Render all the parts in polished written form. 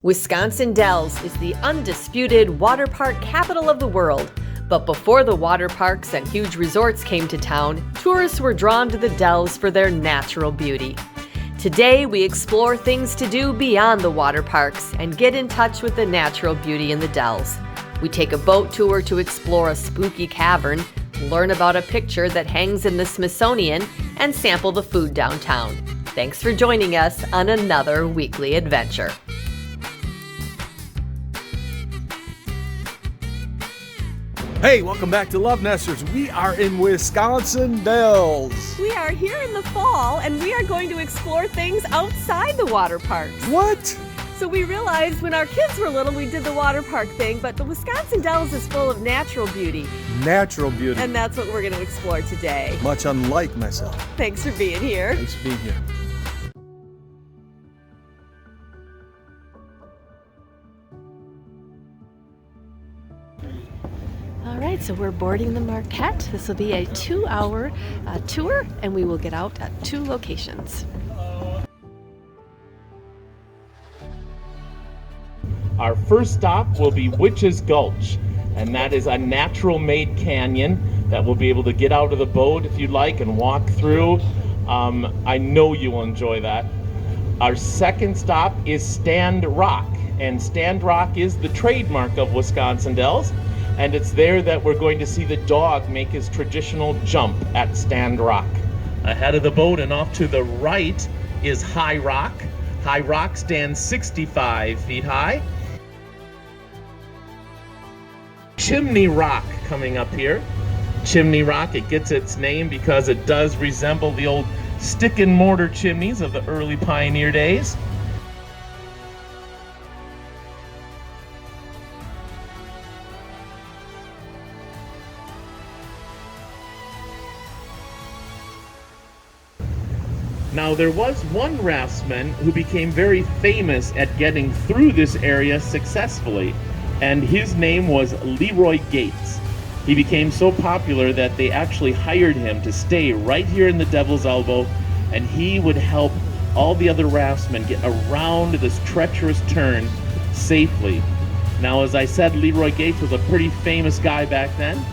Wisconsin Dells is the undisputed water park capital of the world. But before the water parks and huge resorts came to town, tourists were drawn to the Dells for their natural beauty. Today, we explore things to do beyond the water parks and get in touch with the natural beauty in the Dells. We take a boat tour to explore a spooky cavern, learn about a picture that hangs in the Smithsonian, and sample the food downtown. Thanks for joining us on another weekly adventure. Hey, welcome back to LoveNesters. We are in Wisconsin Dells. We are here in the fall, and we are going to explore things outside the water parks. What? So we realized when our kids were little, we did the water park thing, but the Wisconsin Dells is full of natural beauty. Natural beauty. And that's what we're going to explore today. Much unlike myself. Thanks for being here. Thanks for being here. All right, so we're boarding the Marquette. This will be a 2-hour tour, and we will get out at 2 locations. Our first stop will be Witches Gulch, and that is a natural-made canyon that we'll be able to get out of the boat if you'd like and walk through. I know you will enjoy that. Our second stop is Stand Rock, and Stand Rock is the trademark of Wisconsin Dells. And it's there that we're going to see the dog make his traditional jump at Stand Rock. Ahead of the boat and off to the right is High Rock. High Rock stands 65 feet high. Chimney Rock coming up here. Chimney Rock, it gets its name because it does resemble the old stick and mortar chimneys of the early pioneer days. Now, there was one raftsman who became very famous at getting through this area successfully, and his name was Leroy Gates. He became so popular that they actually hired him to stay right here in the Devil's Elbow, and he would help all the other raftsmen get around this treacherous turn safely. Now, as I said, Leroy Gates was a pretty famous guy back then.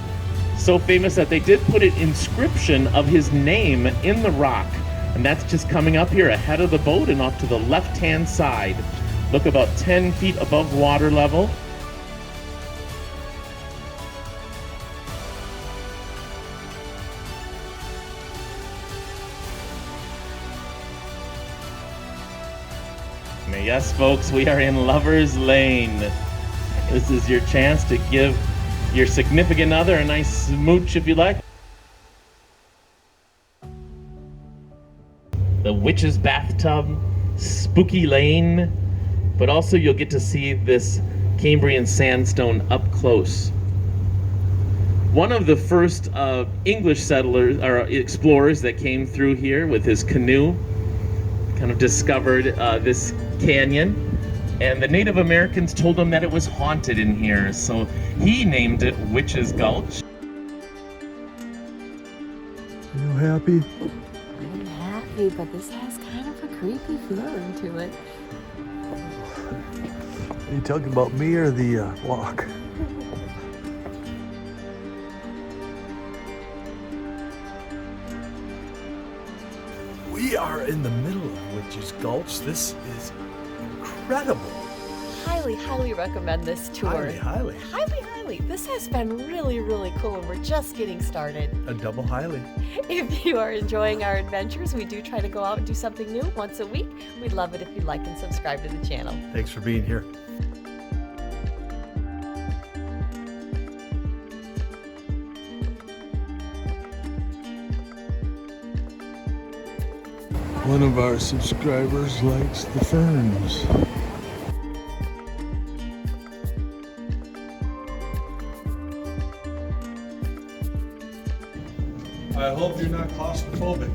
So famous that they did put an inscription of his name in the rock. And that's just coming up here ahead of the boat and off to the left-hand side. Look about 10 feet above water level. Yes, folks, we are in Lover's Lane. This is your chance to give your significant other a nice smooch if you like. The Witch's Bathtub, Spooky Lane, but also you'll get to see this Cambrian sandstone up close. One of the first English settlers or explorers that came through here with his canoe kind of discovered this canyon, and the Native Americans told him that it was haunted in here, so he named it Witches Gulch. Are you happy? But this has kind of a creepy feeling to it. Are you talking about me or the walk? We are in the middle of Witches Gulch. This is incredible. Highly recommend this tour. Highly. This has been really cool, and we're just getting started. A double highly. If you are enjoying our adventures, we do try to go out and do something new once a week. We'd love it if you'd like and subscribe to the channel. Thanks for being here. One of our subscribers likes the ferns. I hope you're not claustrophobic.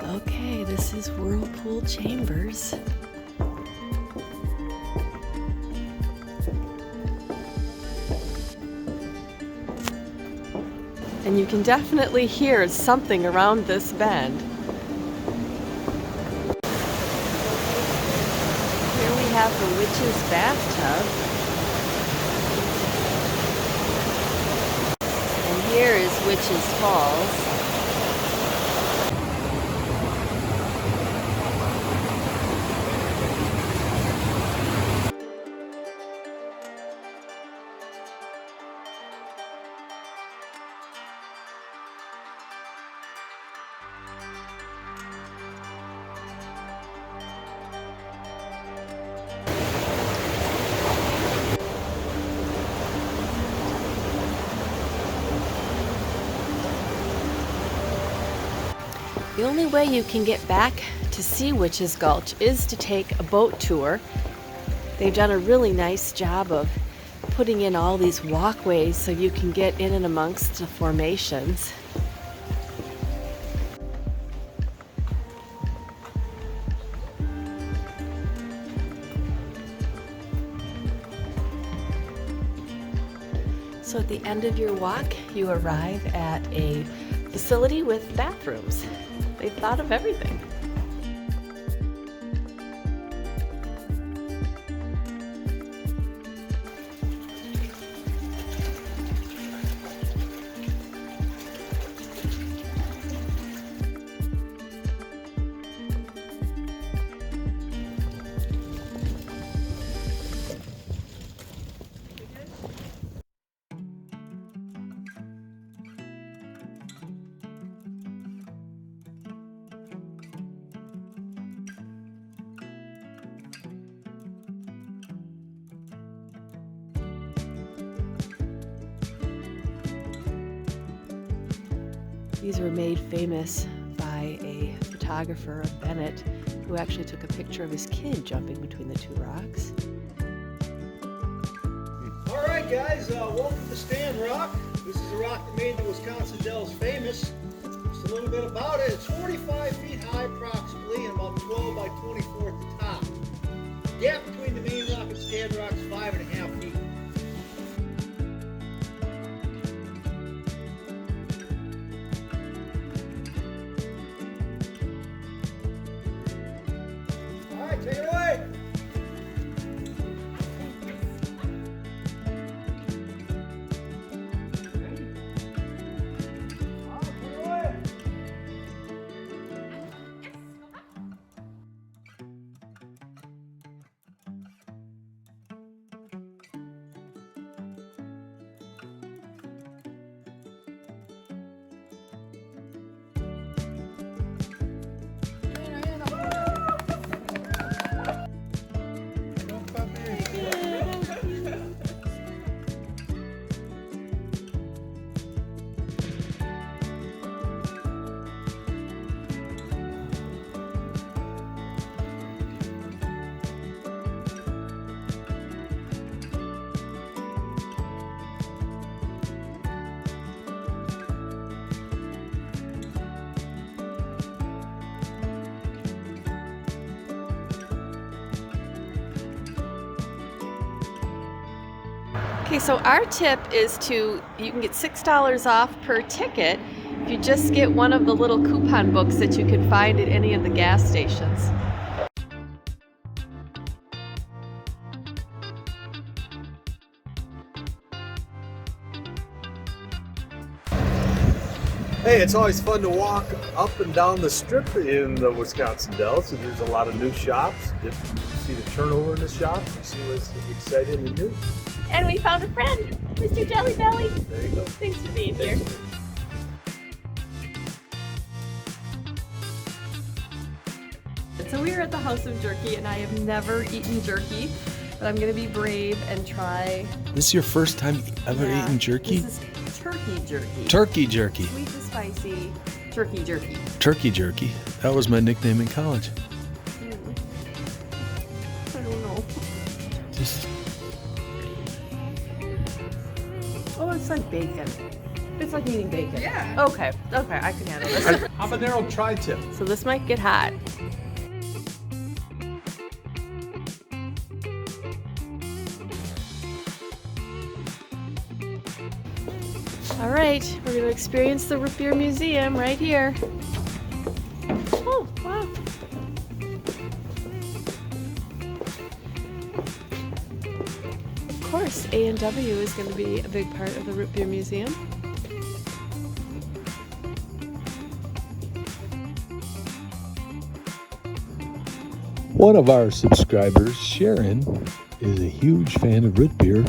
Okay, this is Whirlpool Chambers. And you can definitely hear something around this bend. have the witch's bathtub. And here is Witch's Falls. The only way you can get back to see Witches Gulch is to take a boat tour. They've done a really nice job of putting in all these walkways so you can get in and amongst the formations. So at the end of your walk, you arrive at a facility with bathrooms. They've thought of everything. These were made famous by a photographer, Bennett, who actually took a picture of his kid jumping between the two rocks. All right, guys, welcome to Stand Rock. This is a rock that made the Wisconsin Dells famous. Just a little bit about it. It's 45 feet high approximately and about 12 by 24 at the top. The gap between the main rock and Stand Rock is 5.5 feet. Take it away! Okay, so our tip is you can get $6 off per ticket if you just get one of the little coupon books that you can find at any of the gas stations. Hey, it's always fun to walk up and down the strip in the Wisconsin Dells. There's a lot of new shops. You see the turnover in the shops. You see what's exciting and new. And we found a friend, Mr. Jelly Belly. There you go. Thanks for being here. So we are at the House of Jerky, and I have never eaten jerky, but I'm gonna be brave and try. This is your first time ever eating jerky? This is turkey jerky. Turkey jerky. Sweet and spicy turkey jerky. Turkey jerky. That was my nickname in college. I don't know. Just Oh, it's like bacon. It's like eating bacon. Yeah. Okay, I can handle this. Habanero tri-tip. So this might get hot. All right, we're going to experience the Root Beer Museum right here. Oh, wow. course, A&W is going to be a big part of the Root Beer Museum. One of our subscribers, Sharon, is a huge fan of root beer.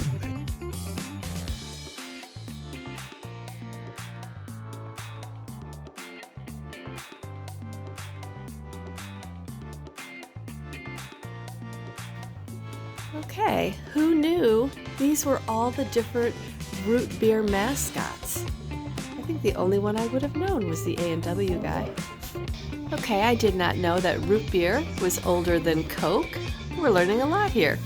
Okay, who knew these were all the different root beer mascots? I think the only one I would have known was the A&W guy. Okay, I did not know that root beer was older than Coke. We're learning a lot here.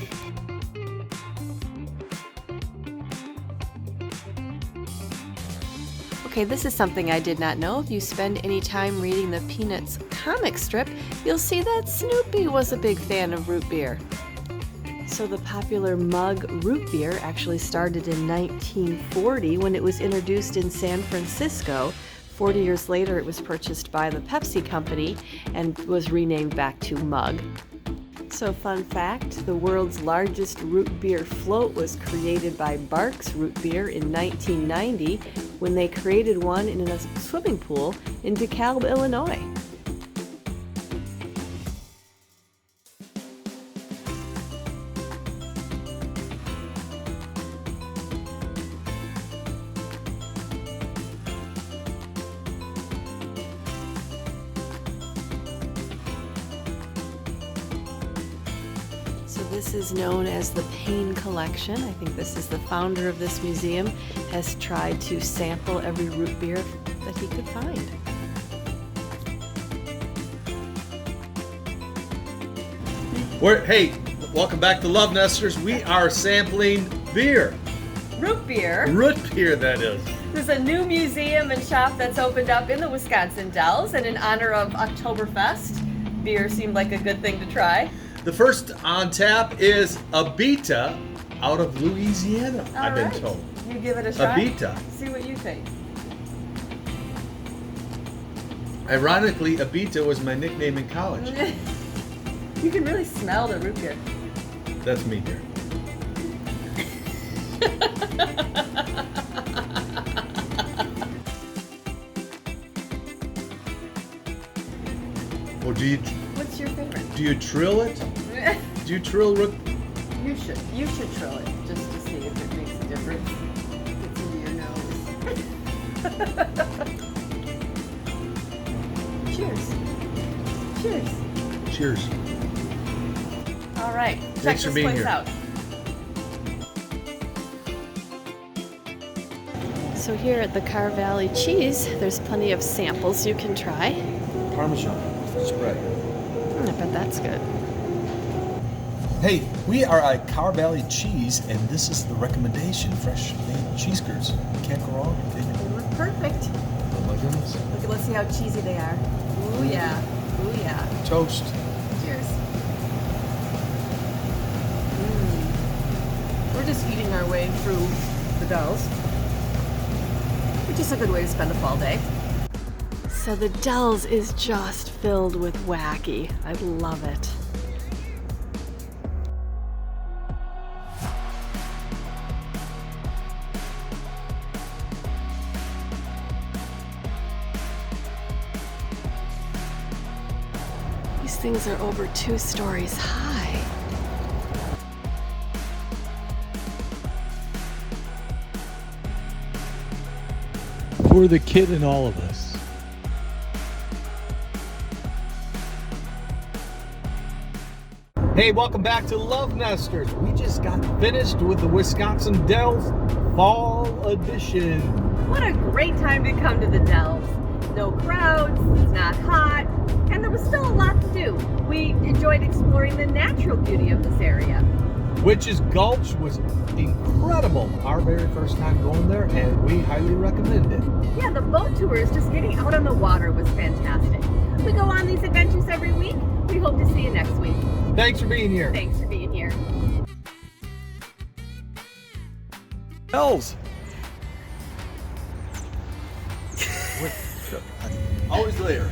Okay, this is something I did not know. If you spend any time reading the Peanuts comic strip, you'll see that Snoopy was a big fan of root beer. So the popular mug root beer actually started in 1940 when it was introduced in San Francisco. 40 years later, it was purchased by the Pepsi company and was renamed back to Mug. So fun fact, the world's largest root beer float was created by Barks Root Beer in 1990 when they created one in a swimming pool in DeKalb, Illinois. So this is known as the Payne Collection. I think this is the founder of this museum has tried to sample every root beer that he could find. Hey, welcome back to LoveNesters. We are sampling beer. Root beer. Root beer, that is. There's a new museum and shop that's opened up in the Wisconsin Dells, and in honor of Oktoberfest, beer seemed like a good thing to try. The first on tap is Abita out of Louisiana, I've been told. You give it a shot. Abita. See what you think. Ironically, Abita was my nickname in college. You can really smell the root beer. That's me here. Well, What's your favorite? do you trill it? Do you trill root? You should trill it just to see if it makes a difference. It's into your nose. Cheers. Cheers. Cheers. All right. Thanks for being here. Out. So here at the Car Valley Cheese, there's plenty of samples you can try. Parmesan spread. I bet that's good. Hey, we are at Car Valley Cheese, and this is the recommendation: fresh made cheese curds. Can't go wrong. They look perfect. Oh my goodness. Look, let's see how cheesy they are. Ooh yeah. Ooh yeah. Toast. Cheers. We're just eating our way through the Dells, which is a good way to spend a fall day. So the Dells is just filled with wacky. I love it. These things are over 2 stories high. For the kid in all of us. Hey, welcome back to LoveNesters. We just got finished with the Wisconsin Dells Fall Edition. What a great time to come to the Dells. No crowds, it's not hot, and there was still a lot to do. We enjoyed exploring the natural beauty of this area. Witches Gulch was incredible. Our very first time going there, and we highly recommend it. Yeah, the boat tours, just getting out on the water was fantastic. We go on these adventures every week. We hope to see you next week. Thanks for being here. Thanks for being here. Dells. Always there.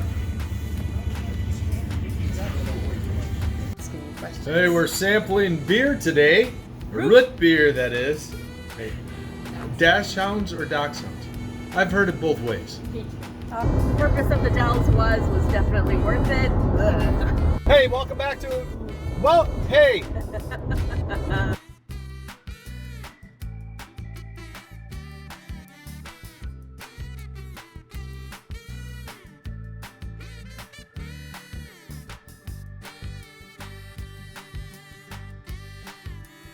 Hey, we're sampling beer today. Root beer, that is. Hey, dash hounds or dachshunds? I've heard it both ways. The purpose of the Dells was definitely worth it. Ugh. Hey, welcome back to, well, hey.